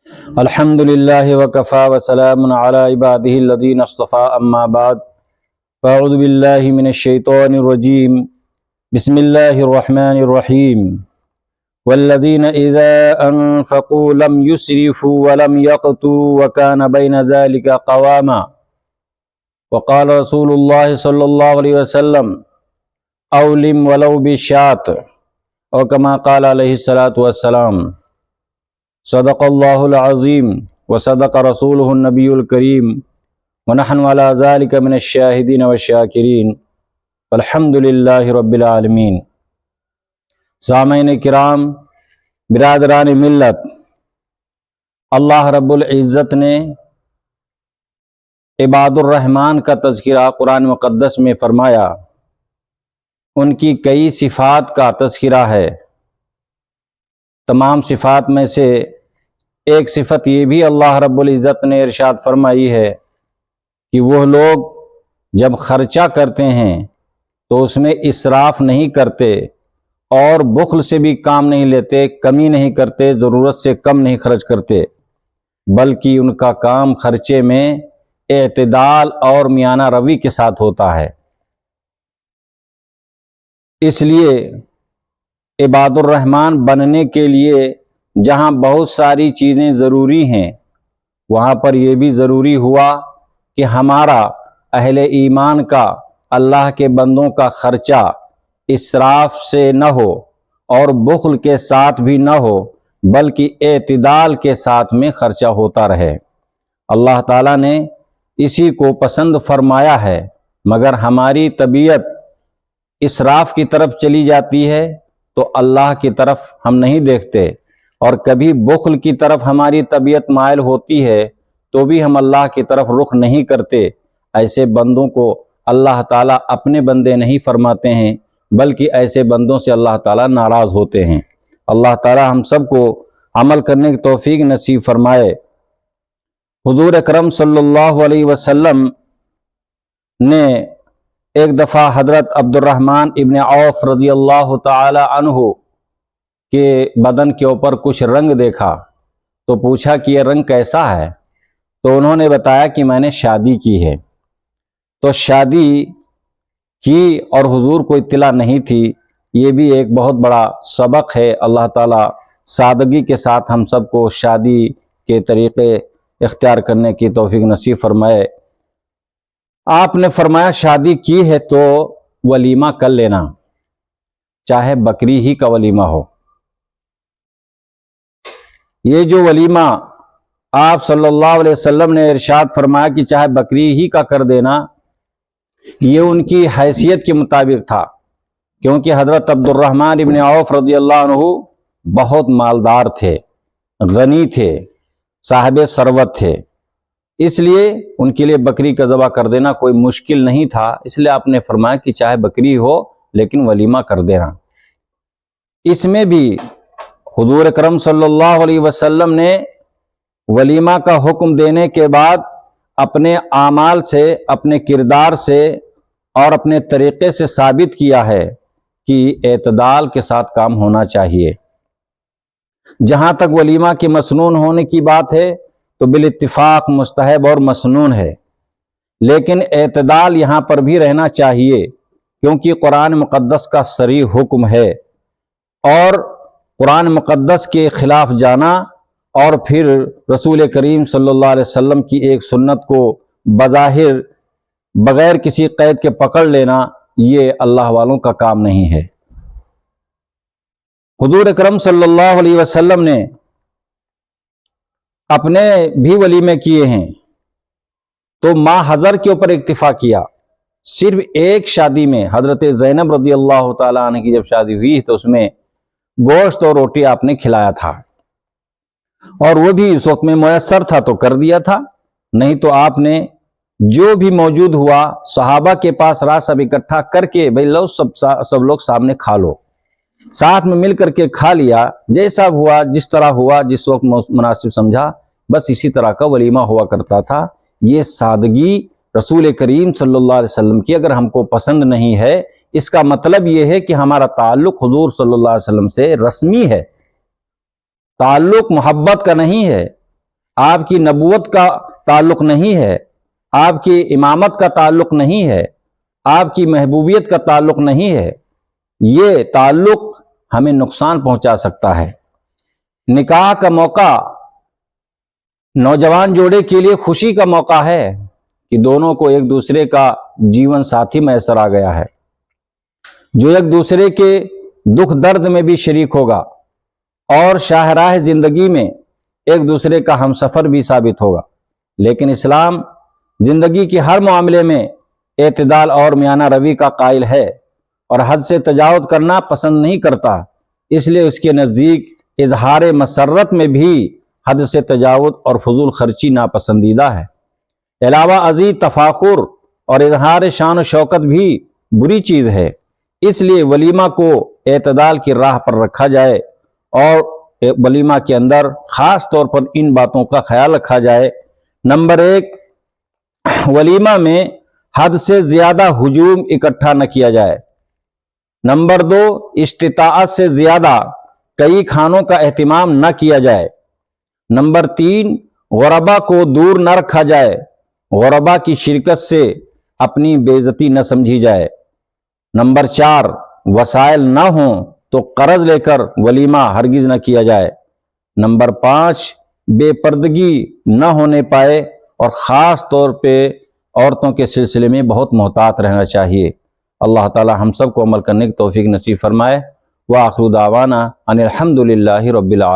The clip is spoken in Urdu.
الحمد للہ وکفا وسلام علی عبادہ الذین اصطفى اما بعد فاعوذ باللہ من الشیطان الرجیم بسم اللہ الرحمن الرحیم والذین اذا انفقوا لم يسرفوا ولم يقتروا وكان بین ذلك قواما وقال رسول اللہ صلی اللہ علیہ وسلم اولم ولو بشات او کما قال علیہ الصلاۃ والسلام صدق اللہ العظیم وصدق رسولہ النبی الکریم ونحن علی ذلک من الشاہدین والشاکرین والحمد للہ رب العالمین۔ سامعین کرام، برادران ملت، اللہ رب العزت نے عباد الرحمن کا تذکرہ قرآن مقدس میں فرمایا۔ ان کی کئی صفات کا تذکرہ ہے۔ تمام صفات میں سے ایک صفت یہ بھی اللہ رب العزت نے ارشاد فرمائی ہے کہ وہ لوگ جب خرچہ کرتے ہیں تو اس میں اسراف نہیں کرتے اور بخل سے بھی کام نہیں لیتے، کمی نہیں کرتے، ضرورت سے کم نہیں خرچ کرتے، بلکہ ان کا کام خرچے میں اعتدال اور میانہ روی کے ساتھ ہوتا ہے۔ اس لیے عباد الرحمن بننے کے لیے جہاں بہت ساری چیزیں ضروری ہیں، وہاں پر یہ بھی ضروری ہوا کہ ہمارا اہل ایمان کا، اللہ کے بندوں کا خرچہ اسراف سے نہ ہو اور بخل کے ساتھ بھی نہ ہو، بلکہ اعتدال کے ساتھ میں خرچہ ہوتا رہے۔ اللہ تعالیٰ نے اسی کو پسند فرمایا ہے، مگر ہماری طبیعت اسراف کی طرف چلی جاتی ہے تو اللہ کی طرف ہم نہیں دیکھتے، اور کبھی بخل کی طرف ہماری طبیعت مائل ہوتی ہے تو بھی ہم اللہ کی طرف رخ نہیں کرتے۔ ایسے بندوں کو اللہ تعالیٰ اپنے بندے نہیں فرماتے ہیں، بلکہ ایسے بندوں سے اللہ تعالیٰ ناراض ہوتے ہیں۔ اللہ تعالیٰ ہم سب کو عمل کرنے کی توفیق نصیب فرمائے۔ حضور اکرم صلی اللہ علیہ وسلم نے ایک دفعہ حضرت عبد الرحمن ابن عوف رضی اللہ تعالی عنہ کے بدن کے اوپر کچھ رنگ دیکھا تو پوچھا کہ یہ رنگ کیسا ہے؟ تو انہوں نے بتایا کہ میں نے شادی کی ہے۔ تو شادی کی اور حضور کو اطلاع نہیں تھی، یہ بھی ایک بہت بڑا سبق ہے۔ اللہ تعالیٰ سادگی کے ساتھ ہم سب کو شادی کے طریقے اختیار کرنے کی توفیق نصیب فرمائے۔ آپ نے فرمایا شادی کی ہے تو ولیمہ کر لینا، چاہے بکری ہی کا ولیمہ ہو۔ یہ جو ولیمہ آپ صلی اللہ علیہ وسلم نے ارشاد فرمایا کہ چاہے بکری ہی کا کر دینا، یہ ان کی حیثیت کے مطابق تھا، کیونکہ حضرت عبد الرحمن ابن عوف رضی اللہ عنہ بہت مالدار تھے، غنی تھے، صاحب ثروت تھے، اس لیے ان کے لیے بکری کا ذبح کر دینا کوئی مشکل نہیں تھا۔ اس لیے آپ نے فرمایا کہ چاہے بکری ہو لیکن ولیمہ کر دینا۔ اس میں بھی حضور اکرم صلی اللہ علیہ وسلم نے ولیمہ کا حکم دینے کے بعد اپنے اعمال سے، اپنے کردار سے اور اپنے طریقے سے ثابت کیا ہے کہ اعتدال کے ساتھ کام ہونا چاہیے۔ جہاں تک ولیمہ کے مسنون ہونے کی بات ہے تو بالاتفاق مستحب اور مسنون ہے، لیکن اعتدال یہاں پر بھی رہنا چاہیے، کیونکہ قرآن مقدس کا صریح حکم ہے، اور قرآن مقدس کے خلاف جانا اور پھر رسول کریم صلی اللہ علیہ وسلم کی ایک سنت کو بظاہر بغیر کسی قید کے پکڑ لینا، یہ اللہ والوں کا کام نہیں ہے۔ حضور اکرم صلی اللہ علیہ وسلم نے اپنے بھی ولیمے کیے ہیں، تو ماہ حضر کے اوپر اکتفا کیا۔ صرف ایک شادی میں حضرت زینب رضی اللہ تعالیٰ عنہ کی جب شادی ہوئی تو اس میں گوشت اور روٹی آپ نے کھلایا تھا، اور وہ بھی اس وقت میں میسر تھا تو کر دیا تھا، نہیں تو آپ نے جو بھی موجود ہوا صحابہ کے پاس رات سب اکٹھا کر کے بھائی لو سب لوگ سامنے کھا لو، ساتھ میں مل کر کے کھا لیا، جیسا ہوا، جس طرح ہوا، جس وقت مناسب سمجھا، بس اسی طرح کا ولیمہ ہوا کرتا تھا۔ یہ سادگی رسول کریم صلی اللہ علیہ وسلم کی اگر ہم کو پسند نہیں ہے، اس کا مطلب یہ ہے کہ ہمارا تعلق حضور صلی اللہ علیہ وسلم سے رسمی ہے، تعلق محبت کا نہیں ہے، آپ کی نبوت کا تعلق نہیں ہے، آپ کی امامت کا تعلق نہیں ہے، آپ کی محبوبیت کا تعلق نہیں ہے، یہ تعلق ہمیں نقصان پہنچا سکتا ہے۔ نکاح کا موقع نوجوان جوڑے کے لیے خوشی کا موقع ہے کہ دونوں کو ایک دوسرے کا جیون ساتھی میسر آ گیا ہے، جو ایک دوسرے کے دکھ درد میں بھی شریک ہوگا اور شاہراہ زندگی میں ایک دوسرے کا ہم سفر بھی ثابت ہوگا۔ لیکن اسلام زندگی کے ہر معاملے میں اعتدال اور میانہ روی کا قائل ہے اور حد سے تجاوز کرنا پسند نہیں کرتا، اس لیے اس کے نزدیک اظہار مسرت میں بھی حد سے تجاوز اور فضول خرچی ناپسندیدہ ہے۔ علاوہ ازیں تفاخر اور اظہار شان و شوکت بھی بری چیز ہے، اس لیے ولیمہ کو اعتدال کی راہ پر رکھا جائے اور ولیمہ کے اندر خاص طور پر ان باتوں کا خیال رکھا جائے۔ نمبر 1، ولیمہ میں حد سے زیادہ ہجوم اکٹھا نہ کیا جائے۔ نمبر 2، استطاعت سے زیادہ کئی کھانوں کا اہتمام نہ کیا جائے۔ نمبر 3، غربا کو دور نہ رکھا جائے، غربا کی شرکت سے اپنی بے عزتی نہ سمجھی جائے۔ نمبر 4، وسائل نہ ہوں تو قرض لے کر ولیمہ ہرگز نہ کیا جائے۔ نمبر 5، بے پردگی نہ ہونے پائے اور خاص طور پہ عورتوں کے سلسلے میں بہت محتاط رہنا چاہیے۔ اللہ تعالی ہم سب کو عمل کرنے کی توفیق نصیب فرمائے۔ وآخر دعوانا ان الحمد للہ رب العالمین۔